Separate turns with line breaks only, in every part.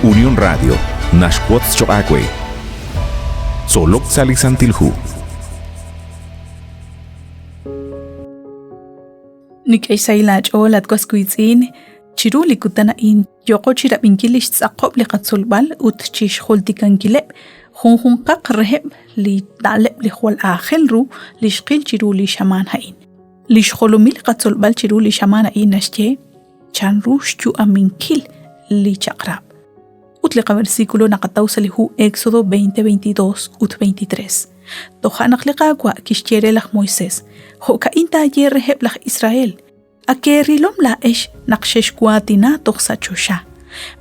Unión Radio, Nashquots Choacue. Solok Salisantilhu.
Nikay saylach o latwas kuitzin, chiru likutana in yoko chirap inkilish tsakop likatsulbal ut chish khultikan kilep, hun qaq reheb li taleb li khwal akhel ru li shqil chiru li shaman hain. Li shkhulumil katsulbal chiru li shaman hain nashche, chan ru shchu aminkil li chakrab. Utliqa versículo nakatausalihu Éxodo 20:22 ut 23. Toja nakliqaqwa kishtiere laj Moisés, hoka inta ayer reheb laj Israel, akerilom la esh naqsheshkuatina toxachosha,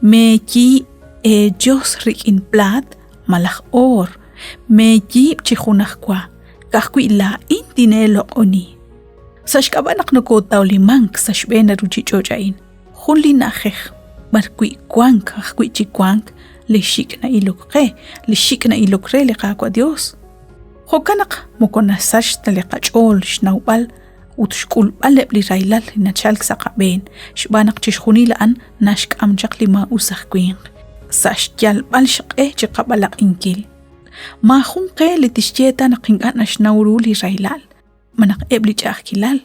meji ellos rikin plat malaj or, meji pchihunajkwa, kahkwi la intinelo oni. Sashkaba naknokota olimank sashbena ruchichochain, hunli najej, markwi kwank, ahkwi chikwank, li shikna ilokre li qaqwa Dios. Hokanak mukonasash taliqachol shnawbal utshkulbal li railal nachalk saqaben shbanak chishkhunilaan nashk amjaq lima usaqquin sash jalbal shaqe chiqabalaq inkil ma khunqe li tishjeta naqingan ashnawru li railal manak ebli chaqkilal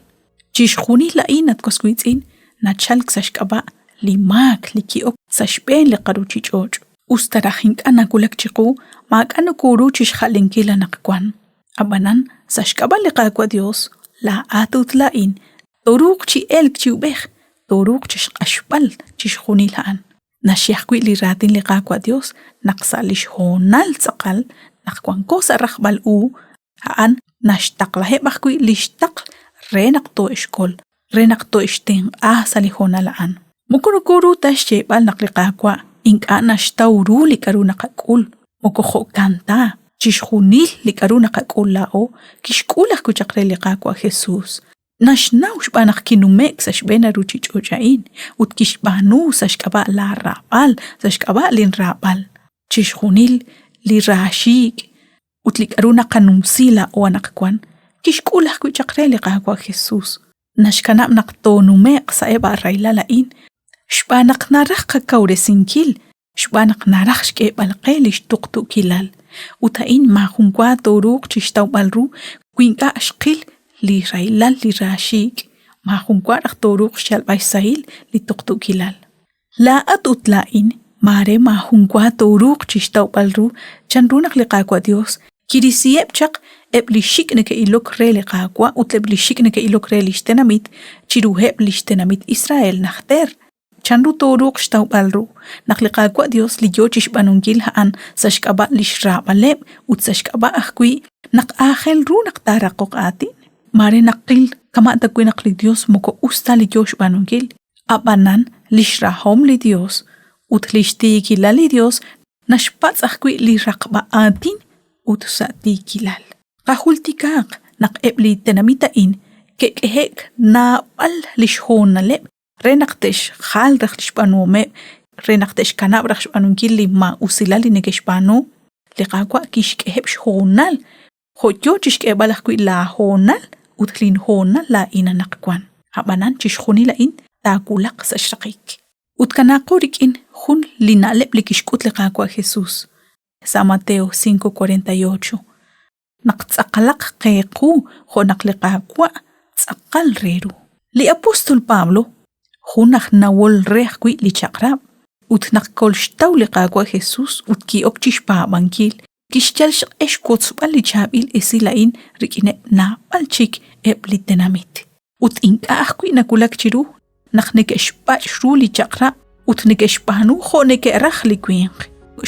chishkhuni lainat koskuitzin nachalk sashqaba limak likiok sashben li qaruchichoj ustarajink anakulak chiqu maakano kuru chishkhalinkila naqkwan abanan sashkaba liqaqwa Dios la atutlain toruk chi elk chiubej toruk chishqashbal chishkhunilaan nashiaqwi li ratin liqaqwa Dios naqsalish honal tsaqal naqkwan kosa rajbal u aan nashtaqlahe baqwi lishtaq renaqto eshkol renaqto ishten salihonalaan mukurukuru tashchebal naqliqaqwa inka nashtawru likaruna qakul mokojo kanta chishkhunil likaruna qakul lao kishkulaj kuchaqre liqaqwa Jesús nashnaush banaq kinumek sashbena ruchichochain ut kishbanu sashkaba la rabal sashkaba lin rabal chishkhunil li rashik ut likaruna qanumsila o anaqkwan kishkulaj kuchaqre liqaqwa Jesús nashkanab naqtonumek saeba railalain shbanaq naraq qakawresinkil shbanaq naraq shk'ebalqelish tuqtu kilal utahin majunkwa toruk chishtawbalru kwinka ashqil li railal li rashik majunkwa toruk shalbaysail li tuqtu kilal la atutlain mare majunkwa toruk chishtawbalru chanrunak liqaqwa Dios kirisiep chaq eblishik neke ilok re liqaqwa utleblishik neke ilok re lishtenamit chiruheb lishtenamit Israel nakhter chanru toruk shtawbalru naqliqaqwa Dios li yochish banunkil haan sashkaba lishrabaleb ut sashkaba ahkwi naqakhel ru naqtaraqoq atin mare naqil kama takwi naqli Dios moko usta li yosh banunkil abanan lishrahom li Dios ut lishtikila li Dios nashpatz ahkwi li raqba atin ut satikilal qahultikaq naqebli tenamitain kekehek naabal lishhonaleb renaqtesh khal rakhshpanume renaqtesh kanab rakhshpanunkil lima usilali nekeshpanu liqaqwa kishkeheb shonal hoyo chishkebalaq kwi la honal utlin honal la inanaqkwan abanan chishkhuni la in takulaq sashaqik utkanaqurikin hun linaleb likishkut liqaqwa Jesús San Mateo 5:48 naqtsaqalaq qequ honaq liqaqwa tsaqal reru li apostol Pablo Hunaq nawol rehkwi li chakrab ut naqkol shtaw liqaqwa Jesús ut ki okchishpa bankil kishchal eshkotsbal li chabil esilain rikine na balchik eblitenamit ut inka ahkwi nakulak chiru naqnek eshpa shru li chakra ut nek eshpanu khonek rakhli kwing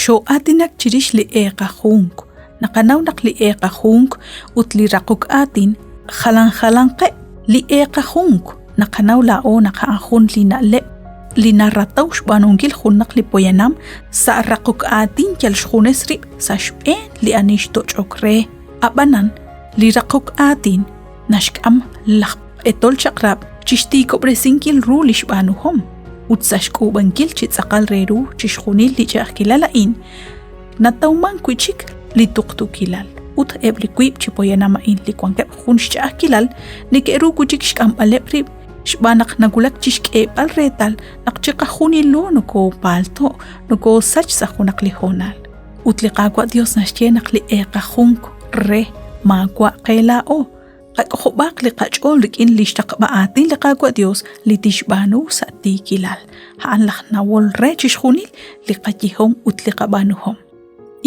sho atinak chirish li eqahunk naqanaw naqli eqahunk ut li raquk atin khalanqe li eqahunk naqanaw lao naqaahun lina ratawsh banunkil khunnaq li poyanam sa raquk atin kyal shkhunesri sa shben li anish tochokre abanan li raquk atin nashkam laq etol chakrab chishti kobresinkil ru li shbanuhom ut sashku bankil chitsaqal reru chishkhunil li chaqkilalain natawman kwichik li tuqtu kilal ut ebli kwib chipoyanama in li kwankep khun shaqkilal nikeru kuchik shkam alepri xbanak nagulak chixk'eb'al retal naqchiqa junilo nuko palto nuko sach sa junak lijonal utliqakwa Dios naxche naqli eqajunk re magwa qelao qaq'ojob'aq liqach'ol rik'in lixtaqb'atin liqakwa Dios litixb'anu sa tikilal ja'an laj nawol re chixjunil liqayijom utliqab'anuhom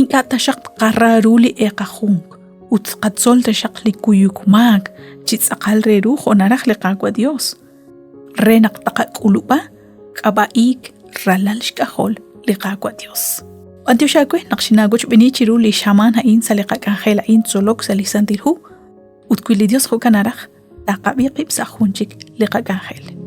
ink'ataxaq qarraru li eqajunk utqatzol taxaq likuyukmak chitz'aqal reru jonaraj liqakwa Dios re naqtaqa k'ulub'a k'aba'ik ralal xk'ajol liqakwa Dios Antioxakwe naqxinagoch b'ini chiru li xaman ja'in sa liqak'anjel ja'in tzolok sa lisantilhu utkwili Dios jo kanaraj taqab'iqib sa junchik liqak'anjel